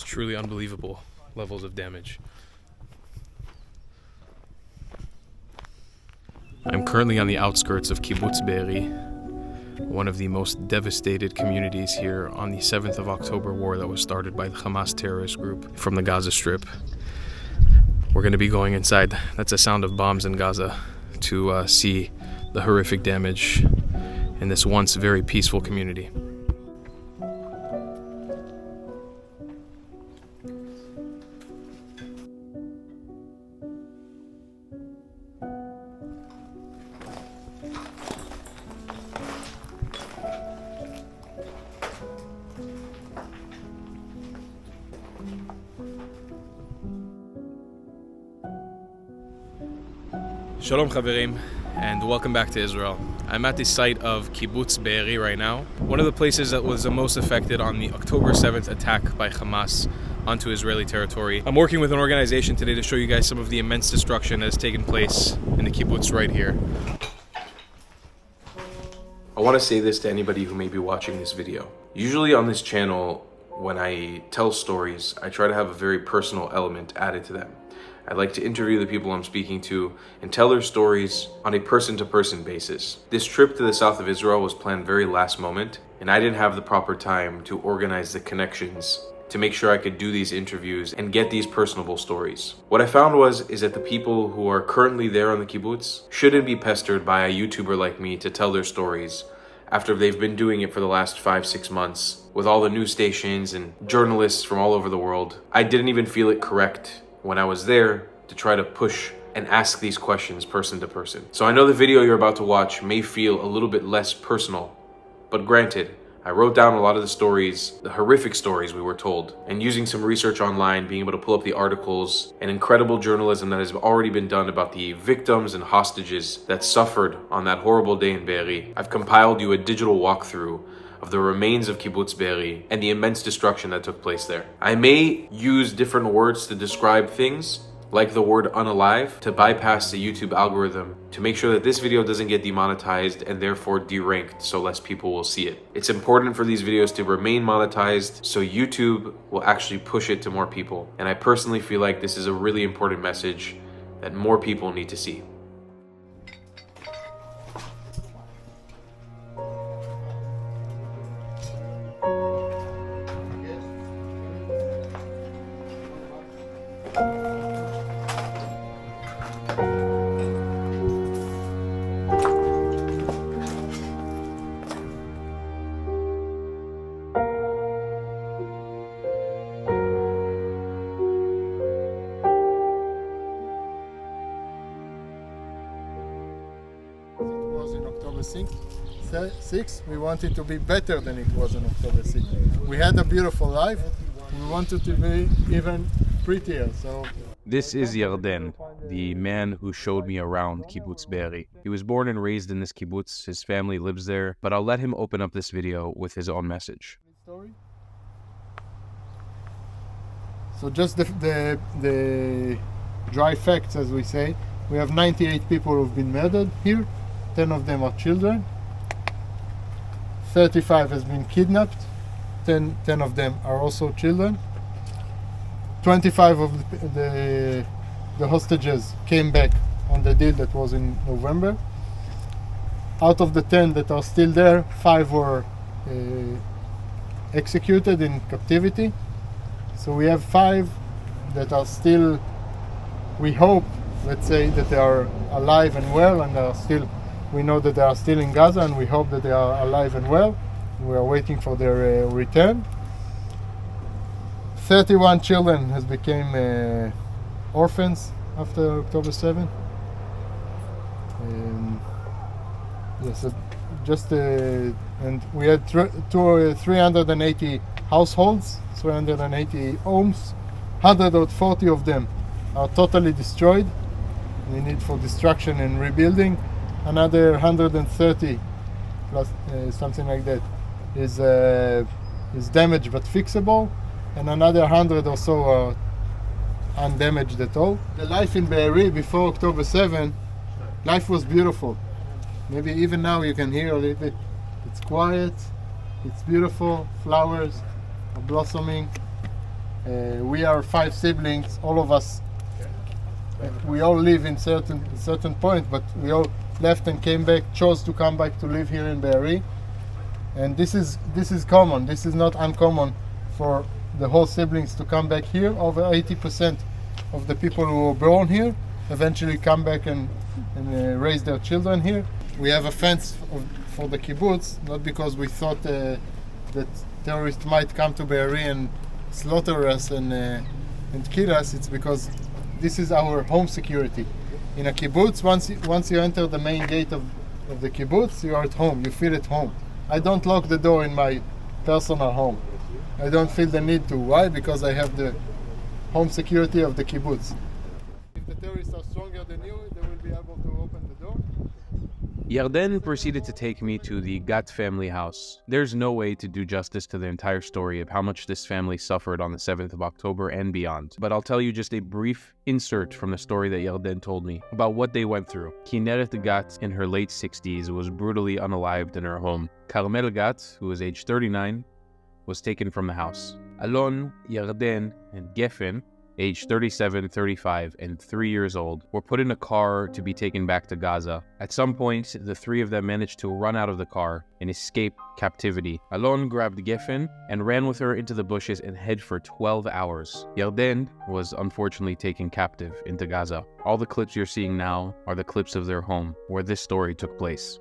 truly unbelievable levels of damage. I'm currently on the outskirts of Kibbutz Be'eri, one of the most devastated communities here on the 7th of October war that was started by the Hamas terrorist group from the Gaza Strip. We're going to be going inside, that's the sound of bombs in Gaza, to see the horrific damage in this once very peaceful community. Shalom Chaverim, and welcome back to Israel. I'm at the site of Kibbutz Be'eri right now, one of the places that was the most affected on the October 7th attack by Hamas onto Israeli territory. I'm working with an organization today to show you guys some of the immense destruction that has taken place in the kibbutz right here. I want to say this to anybody who may be watching this video. Usually on this channel, when I tell stories, I try to have a very personal element added to them. I'd like to interview the people I'm speaking to and tell their stories on a person-to-person basis. This trip to the south of Israel was planned very last moment, and I didn't have the proper time to organize the connections to make sure I could do these interviews and get these personable stories. What I found is that the people who are currently there on the kibbutz shouldn't be pestered by a YouTuber like me to tell their stories after they've been doing it for the last 5-6 months with all the news stations and journalists from all over the world. I didn't even feel it correct when I was there to try to push and ask these questions person to person. So I know the video you're about to watch may feel a little bit less personal, but granted, I wrote down a lot of the stories, the horrific stories we were told, and using some research online, being able to pull up the articles and incredible journalism that has already been done about the victims and hostages that suffered on that horrible day in Be'eri, I've compiled you a digital walkthrough of the remains of Kibbutz Be'eri and the immense destruction that took place there. I may use different words to describe things, like the word unalive, to bypass the YouTube algorithm to make sure that this video doesn't get demonetized and therefore deranked so less people will see it. It's important for these videos to remain monetized so YouTube will actually push it to more people. And I personally feel like this is a really important message that more people need to see. In October 6, we wanted to be better than it was on October 6. We had a beautiful life. We wanted to be even prettier. So this is Yarden, the man who showed me around Kibbutz Be'eri. He was born and raised in this kibbutz. His family lives there, but I'll let him open up this video with his own message. So just the dry facts, as we say. We have 98 people who've been murdered here. 10 of them are children. 35 has been kidnapped. 10 of them are also children. 25 of the hostages came back on the deal that was in November. Out of the 10 that are still there, 5 were executed in captivity. So we have 5 that are still, we hope, let's say, that they are alive and well, and are still, we know that they are still in Gaza, and we hope that they are alive and well. We are waiting for their return. 31 children has became orphans after October 7. Yes, just and we had 380 households, 380 homes. 140 of them are totally destroyed. We need for destruction and rebuilding. Another 130 plus something like that is damaged but fixable, and another 100 or so are undamaged at all. The life in Be'eri before October 7, life was beautiful. Maybe even now you can hear a little bit. It's quiet, it's beautiful, flowers are blossoming. We are 5 siblings, all of us. We all live in certain point, but we all left and came back, chose to come back to live here in Be'eri. And this is common. This is not uncommon for the whole siblings to come back here. Over 80% of the people who were born here eventually come back and raise their children here. We have a fence for the kibbutz, not because we thought that terrorists might come to Be'eri and slaughter us and kill us. It's because this is our home security. In a kibbutz, once you enter the main gate of the kibbutz, you are at home. You feel at home. I don't lock the door in my personal home. I don't feel the need to. Why? Because I have the home security of the kibbutz. If the terrorists are stronger than you, they will be able to open the door. Yarden proceeded to take me to the Gat family house. There's no way to do justice to the entire story of how much this family suffered on the 7th of October and beyond, but I'll tell you just a brief insert from the story that Yarden told me about what they went through. Kineret Gat, in her late 60s, was brutally unalived in her home. Carmel Gat, who was age 39, was taken from the house. Alon, Yarden, and Geffen, aged 37, 35, and 3 years old, were put in a car to be taken back to Gaza. At some point, the 3 of them managed to run out of the car and escape captivity. Alon grabbed Geffen and ran with her into the bushes and hid for 12 hours. Yarden was unfortunately taken captive into Gaza. All the clips you're seeing now are the clips of their home, where this story took place.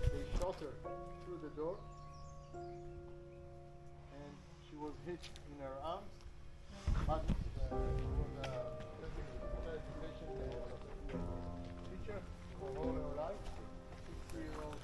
They shot her through the door. And she was hit in her arms, but it was a education teacher for all her life, 60-year-old.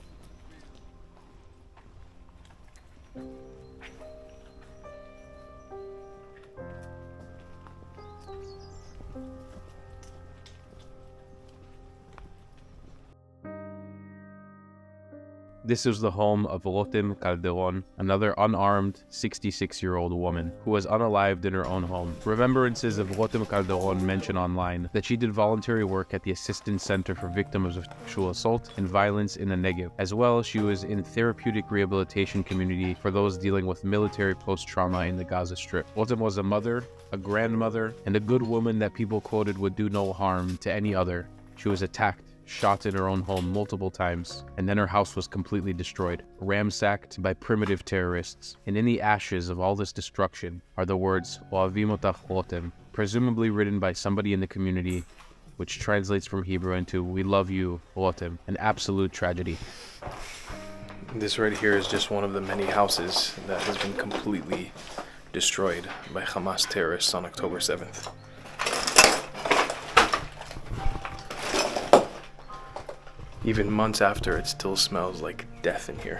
This was the home of Rotem Calderon, another unarmed 66-year-old woman who was unalived in her own home. Remembrances of Rotem Calderon mention online that she did voluntary work at the Assistance Center for Victims of Sexual Assault and Violence in the Negev. As well, she was in therapeutic rehabilitation community for those dealing with military post-trauma in the Gaza Strip. Rotem was a mother, a grandmother, and a good woman that people quoted would do no harm to any other. She was attacked, shot in her own home multiple times, and then her house was completely destroyed, ransacked by primitive terrorists. And in the ashes of all this destruction are the words "Ohavim otach Rotem," presumably written by somebody in the community, which translates from Hebrew into "We love you, Rotem," an absolute tragedy. This right here is just one of the many houses that has been completely destroyed by Hamas terrorists on October 7th. Even months after, it still smells like death in here.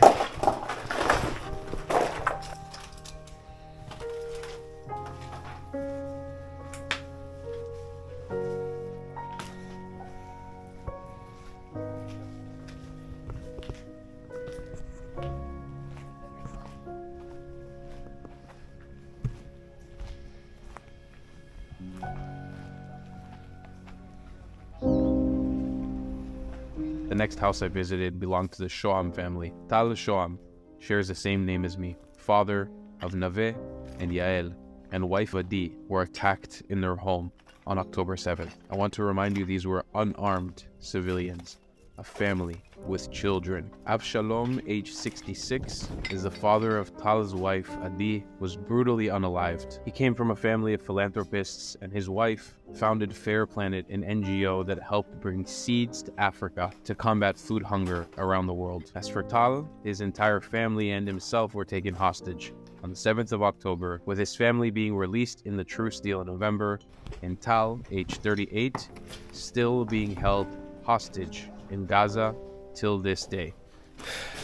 The next house I visited belonged to the Shoam family. Tal Shoam shares the same name as me. Father of Naveh and Yael and wife Adi were attacked in their home on October 7th. I want to remind you these were unarmed civilians, a family with children. Avshalom, age 66, is the father of Tal's wife Adi, was brutally unalived. He came from a family of philanthropists, and his wife founded Fair Planet, an NGO that helped bring seeds to Africa to combat food hunger around the world. As for Tal, his entire family and himself were taken hostage on the 7th of October, with his family being released in the truce deal in November, and Tal, age 38, still being held hostage in Gaza till this day.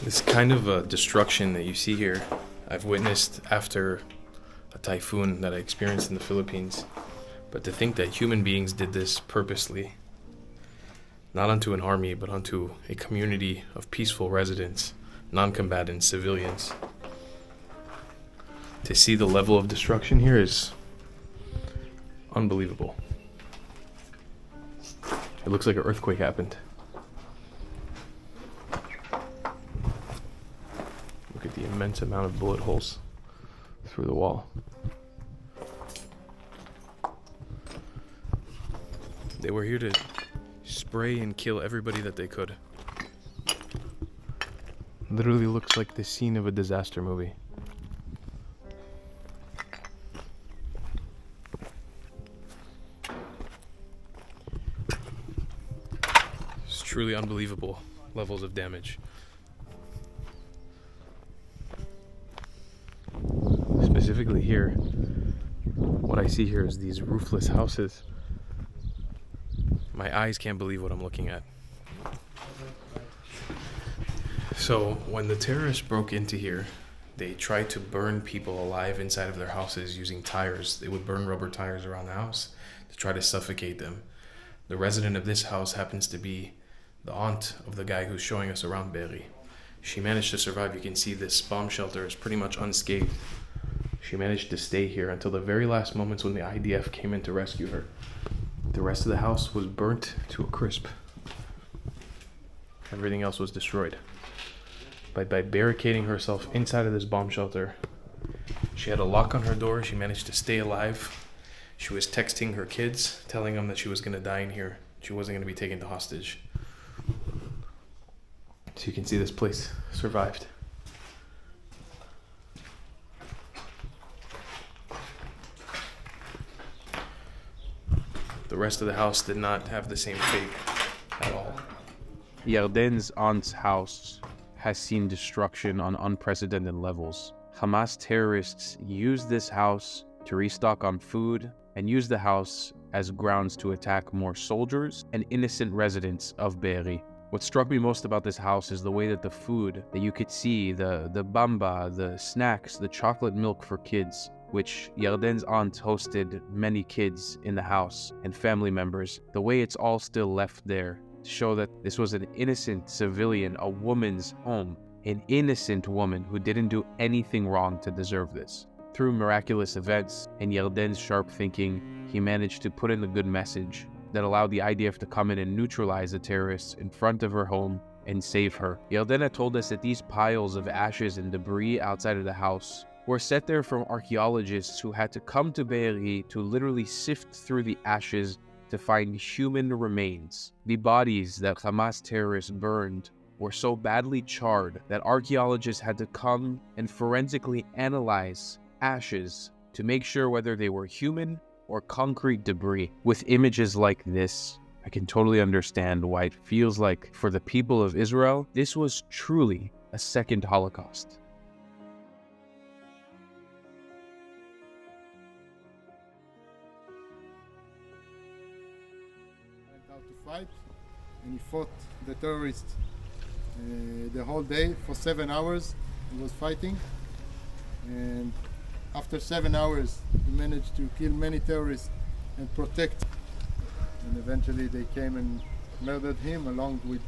This kind of destruction that you see here, I've witnessed after a typhoon that I experienced in the Philippines. But to think that human beings did this purposely, not unto an army, but unto a community of peaceful residents, non-combatants, civilians. To see the level of destruction here is unbelievable. It looks like an earthquake happened. the immense amount of bullet holes through the wall. They were here to spray and kill everybody that they could. Literally looks like the scene of a disaster movie. It's truly unbelievable levels of damage. Specifically here, what I see here is these roofless houses. My eyes can't believe what I'm looking at. So when the terrorists broke into here, they tried to burn people alive inside of their houses using tires. They would burn rubber tires around the house to try to suffocate them. The resident of this house happens to be the aunt of the guy who's showing us around Be'eri. She managed to survive. You can see this bomb shelter is pretty much unscathed. She managed to stay here until the very last moments when the IDF came in to rescue her. The rest of the house was burnt to a crisp. Everything else was destroyed. But by barricading herself inside of this bomb shelter, she had a lock on her door. She managed to stay alive. She was texting her kids, telling them that she was going to die in here. She wasn't going to be taken to hostage. So you can see this place survived. The rest of the house did not have the same fate at all. Yarden's aunt's house has seen destruction on unprecedented levels. Hamas terrorists used this house to restock on food and used the house as grounds to attack more soldiers and innocent residents of Be'eri. What struck me most about this house is the way that the food that you could see, the bamba, the snacks, the chocolate milk for kids, which Yarden's aunt hosted many kids in the house and family members, the way it's all still left there to show that this was an innocent civilian, a woman's home, an innocent woman who didn't do anything wrong to deserve this. Through miraculous events and Yarden's sharp thinking, he managed to put in a good message that allowed the IDF to come in and neutralize the terrorists in front of her home and save her. Yarden had told us that these piles of ashes and debris outside of the house were set there from archaeologists who had to come to Be'eri to literally sift through the ashes to find human remains. The bodies that Hamas terrorists burned were so badly charred that archaeologists had to come and forensically analyze ashes to make sure whether they were human or concrete debris. With images like this, I can totally understand why it feels like for the people of Israel, this was truly a second Holocaust. Went out to fight, and he fought the terrorists the whole day for 7 hours. He was fighting, and after 7 hours, he managed to kill many terrorists and protect. And eventually they came and murdered him along with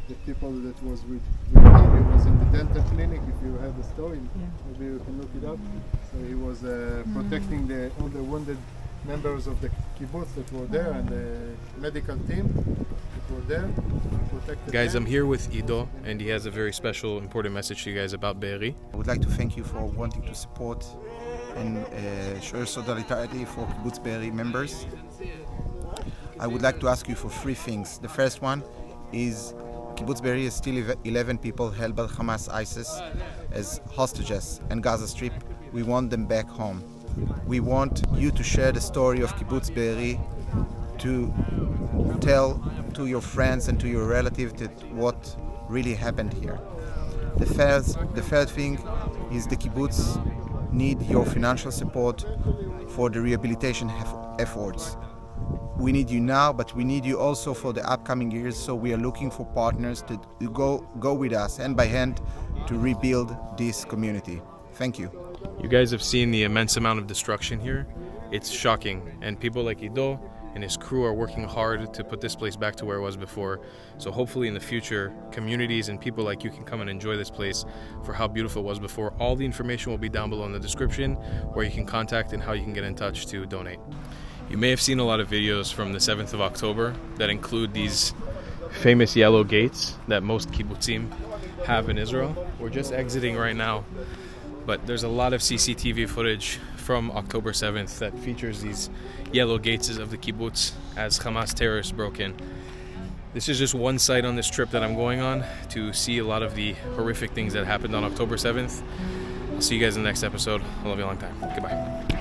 the people that was with him. He was in the dental clinic, if you have the story, maybe you can look it up. So he was protecting all the wounded members of the kibbutz that were there and the medical team that were there. Guys, I'm here with Ido, and he has a very special, important message to you guys about Be'eri. I would like to thank you for wanting to support and show solidarity for Kibbutz Be'eri members. I would like to ask you for 3 things. The first one is Kibbutz Be'eri is still 11 people held by Hamas ISIS as hostages in Gaza Strip. We want them back home. We want you to share the story of Kibbutz Be'eri, to tell to your friends and to your relatives that what really happened here. The third thing is the kibbutz need your financial support for the rehabilitation efforts. We need you now, but we need you also for the upcoming years, so we are looking for partners to go with us hand by hand to rebuild this community. Thank you. You guys have seen the immense amount of destruction here. It's shocking, and people like Ido and his crew are working hard to put this place back to where it was before. So hopefully in the future, communities and people like you can come and enjoy this place for how beautiful it was before. All the information will be down below in the description, where you can contact and how you can get in touch to donate. You may have seen a lot of videos from the 7th of October that include these famous yellow gates that most kibbutzim have in Israel. We're just exiting right now, but there's a lot of CCTV footage from October 7th that features these yellow gates of the kibbutz as Hamas terrorists broke in. This is just one site on this trip that I'm going on to see a lot of the horrific things that happened on October 7th. I'll see you guys in the next episode. I love you a long time. Goodbye.